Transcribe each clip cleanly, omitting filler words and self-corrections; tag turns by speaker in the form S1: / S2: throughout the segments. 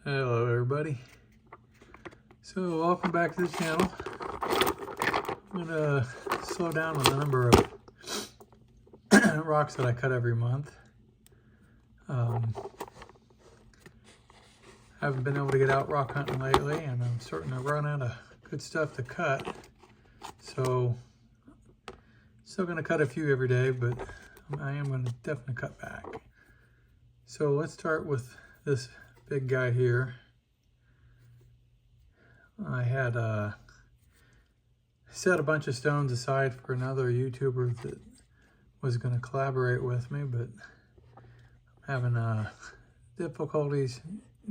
S1: Hello everybody. So welcome back to the channel. I'm gonna slow down on the number of rocks that I cut every month. Haven't been able to get out rock hunting lately, and I'm starting to run out of good stuff to cut. So still gonna cut a few every day, but I am gonna definitely cut back. So let's start with this big guy here. I had set a bunch of stones aside for another YouTuber that was going to collaborate with me, but I'm having difficulties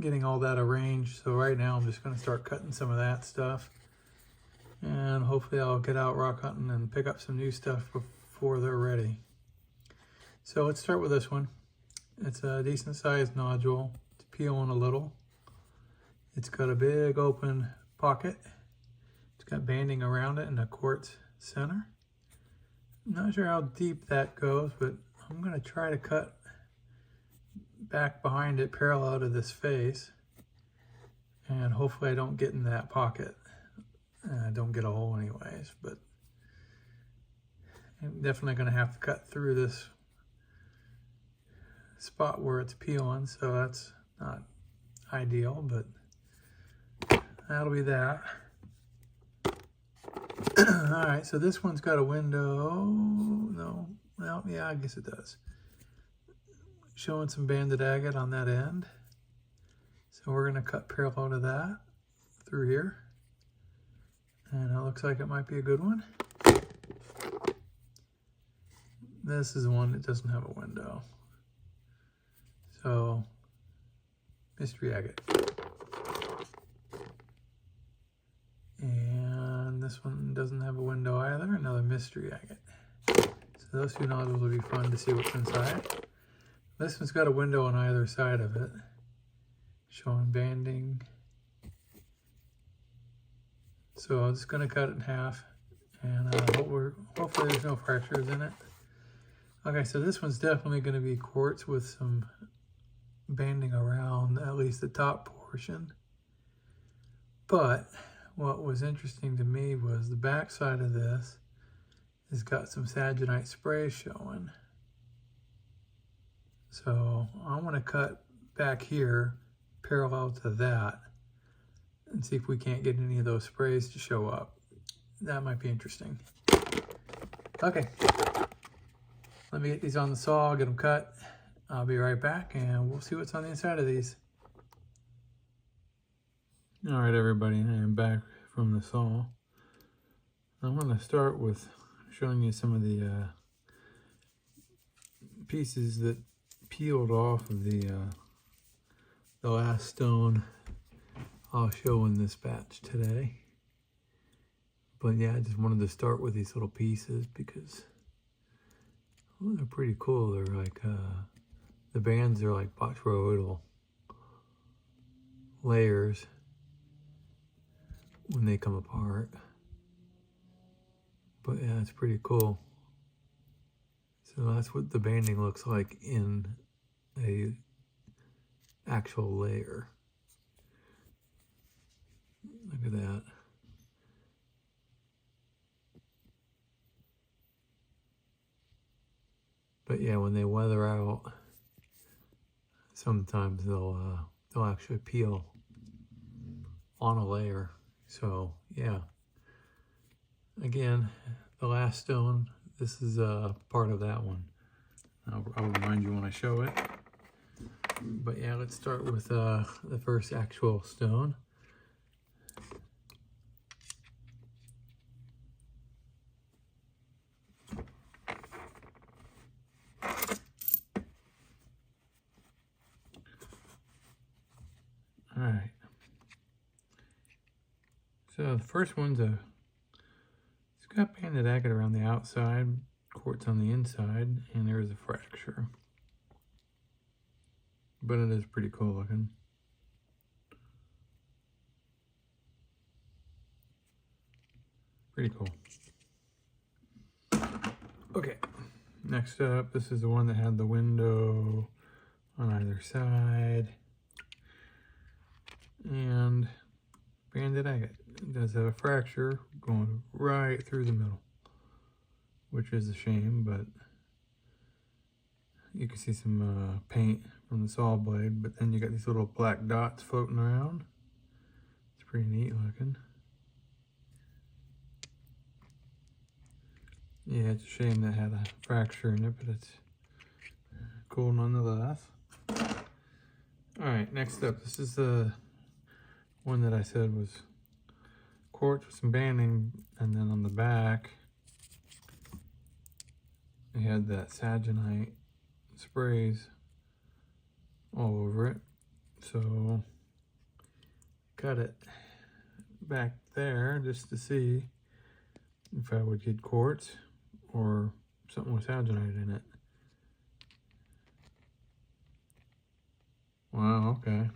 S1: getting all that arranged. So right now I'm just going to start cutting some of that stuff, and hopefully I'll get out rock hunting and pick up some new stuff before they're ready. So let's start with this one. It's a decent sized nodule. It's peeling a little. It's got a big open pocket. It's got banding around it and a quartz center. I'm not sure how deep that goes, but I'm going to try to cut back behind it parallel to this face, and hopefully I don't get in that pocket. I don't get a hole anyways, but I'm definitely going to have to cut through this spot where it's peeling, so that's not ideal, but that'll be that. Alright, so this one's got a window. No, well, yeah, I guess it does. Showing some banded agate on that end. So we're going to cut parallel to that through here. And it looks like it might be a good one. This is the one that doesn't have a window. So, mystery agate. And this one doesn't have a window either, another mystery agate. So those two nodules will be fun to see what's inside. This one's got a window on either side of it, showing banding. So I'm just going to cut it in half, and hopefully there's no fractures in it. Okay, so this one's definitely going to be quartz with some banding around at least the top portion. But what was interesting to me was the back side of this has got some saginite spray showing. So I want to cut back here parallel to that and see if we can't get any of those sprays to show up. That might be interesting. Okay, let me get these on the saw, get them cut. I'll be right back, and we'll see what's on the inside of these. All right, everybody, I am back from the saw. I'm going to start with showing you some of the pieces that peeled off of the last stone I'll show in this batch today. But yeah, I just wanted to start with these little pieces because they're pretty cool. They're like the bands are like botryoidal layers when they come apart. But yeah, it's pretty cool. So that's what the banding looks like in a actual layer. Look at that. But yeah, when they weather out, sometimes they'll actually peel on a layer. So yeah, again, the last stone, this is part of that one. I'll remind you when I show it. But yeah, let's start with the first actual stone. All right. So the first one's it's got banded agate around the outside, quartz on the inside, and there is a fracture. But it is pretty cool looking. Pretty cool. Okay, next up, this is the one that had the window on either side. banded agate. It does have a fracture going right through the middle, which is a shame, but you can see some paint from the saw blade, but then you got these little black dots floating around. It's pretty neat looking. Yeah, it's a shame that had a fracture in it, but it's cool nonetheless. Alright, next up, this is the one that I said was quartz with some banding, and then on the back they had that saginite sprays all over it. So cut it back there just to see if I would get quartz or something with saginite in it. Wow, okay.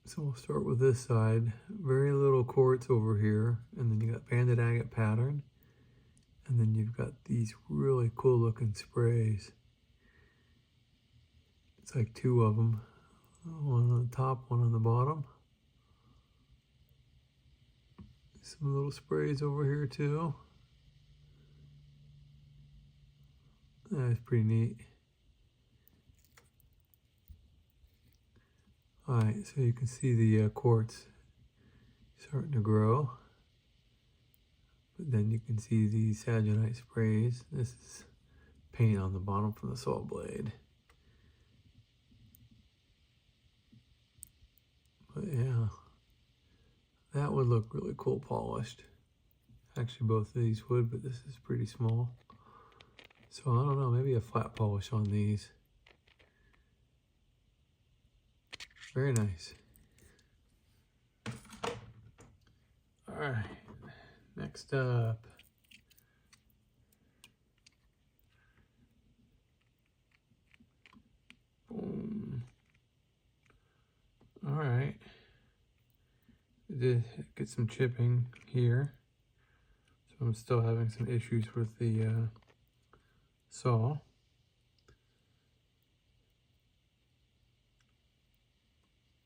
S1: So we'll start with this side. Very little quartz over here, and then you got banded agate pattern, and then you've got these really cool looking sprays. It's like two of them, one on the top, one on the bottom. Some little sprays over here too. That's pretty neat. Alright, so you can see the quartz starting to grow. But then you can see these saginite sprays. This is paint on the bottom from the saw blade. But yeah, that would look really cool polished. Actually, both of these would, but this is pretty small. So I don't know, maybe a flat polish on these. Very nice. All right, next up. Boom. All right. Did get some chipping here. So I'm still having some issues with the saw.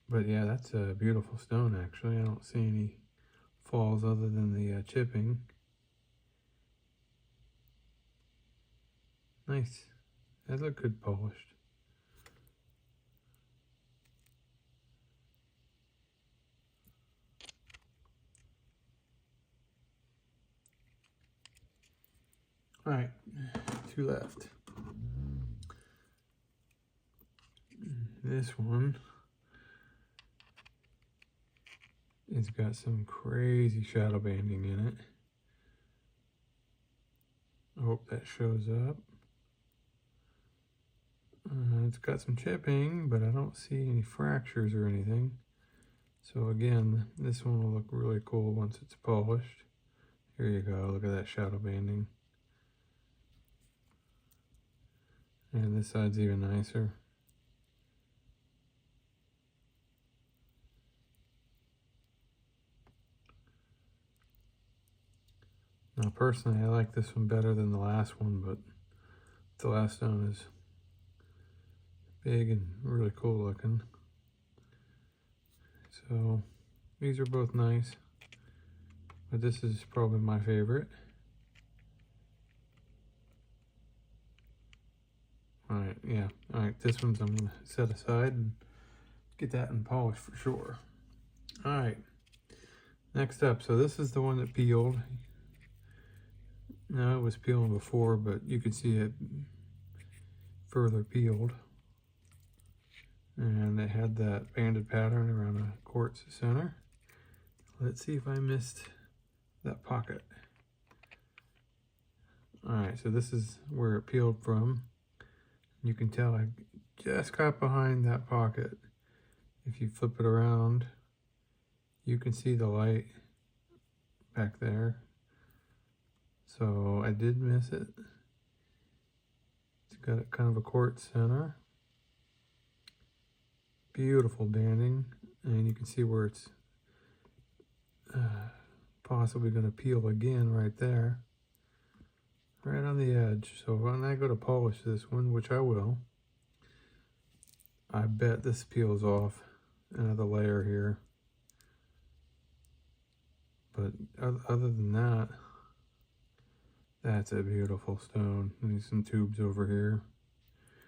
S1: But yeah, that's a beautiful stone actually. I don't see any falls other than the chipping. Nice. That looked good polished. All right, two left. This one, it's got some crazy shadow banding in it. I hope that shows up. It's got some chipping, but I don't see any fractures or anything. So again, this one will look really cool once it's polished. Here you go, look at that shadow banding. And this side's even nicer. Now personally, I like this one better than the last one, but the last one is big and really cool looking. So these are both nice, but this is probably my favorite. All right, yeah, all right, this one's I'm gonna set aside and get that in polish for sure. All right, next up, so this is the one that peeled. No, it was peeling before, but you could see it further peeled. And it had that banded pattern around a quartz center. Let's see if I missed that pocket. All right, so this is where it peeled from. You can tell I just got behind that pocket. If you flip it around, you can see the light back there. So I did miss it. It's got kind of a quartz center. Beautiful banding, and you can see where it's possibly going to peel again right there. Right on the edge. So when I go to polish this one, which I will, I bet this peels off another layer here. But other than that, that's a beautiful stone. There's some tubes over here.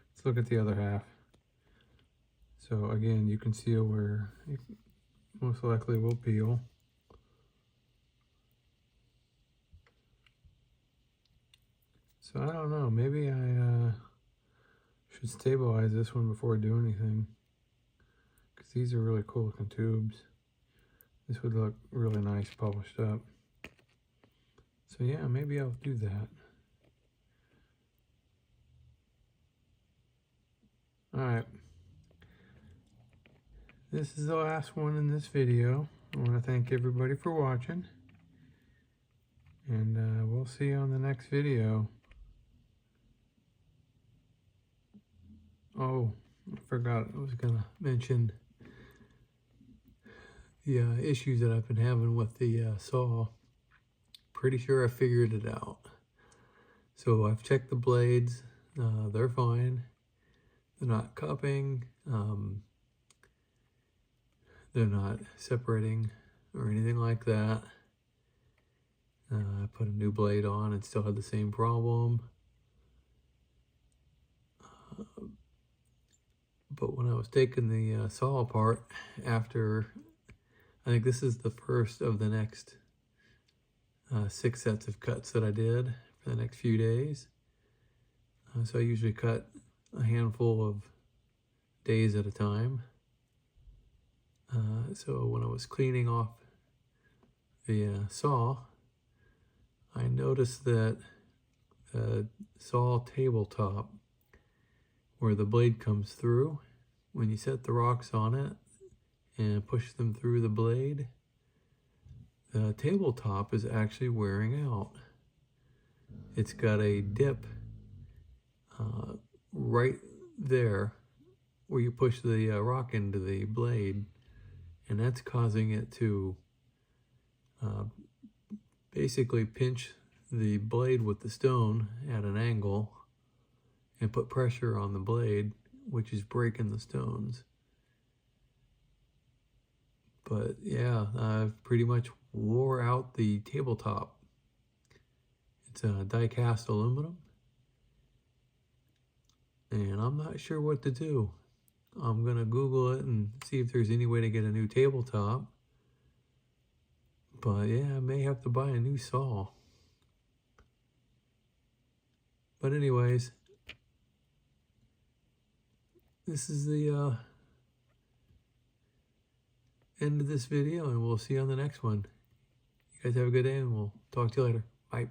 S1: Let's look at the other half. So again, you can see where it most likely will peel. So I don't know, maybe I should stabilize this one before I do anything, because these are really cool looking tubes. This would look really nice polished up. So yeah, maybe I'll do that. Alright. This is the last one in this video. I want to thank everybody for watching. And we'll see you on the next video. Oh, I forgot I was going to mention the issues that I've been having with the saw. Pretty sure I figured it out. So I've checked the blades. They're fine. They're not cupping. They're not separating or anything like that. I put a new blade on and still had the same problem. But when I was taking the saw apart after, I think this is the first of the next 6 sets of cuts that I did for the next few days. So I usually cut a handful of days at a time. So when I was cleaning off the saw, I noticed that the saw tabletop, where the blade comes through, when you set the rocks on it and push them through the blade, the tabletop is actually wearing out. It's got a dip right there where you push the rock into the blade, and that's causing it to basically pinch the blade with the stone at an angle and put pressure on the blade, which is breaking the stones. But yeah, I've pretty much wore out the tabletop. It's a die-cast aluminum, and I'm not sure what to do. I'm gonna Google it and see if there's any way to get a new tabletop. But yeah, I may have to buy a new saw. But anyways, this is the end of this video, and we'll see you on the next one. You guys have a good day, and we'll talk to you later. Bye.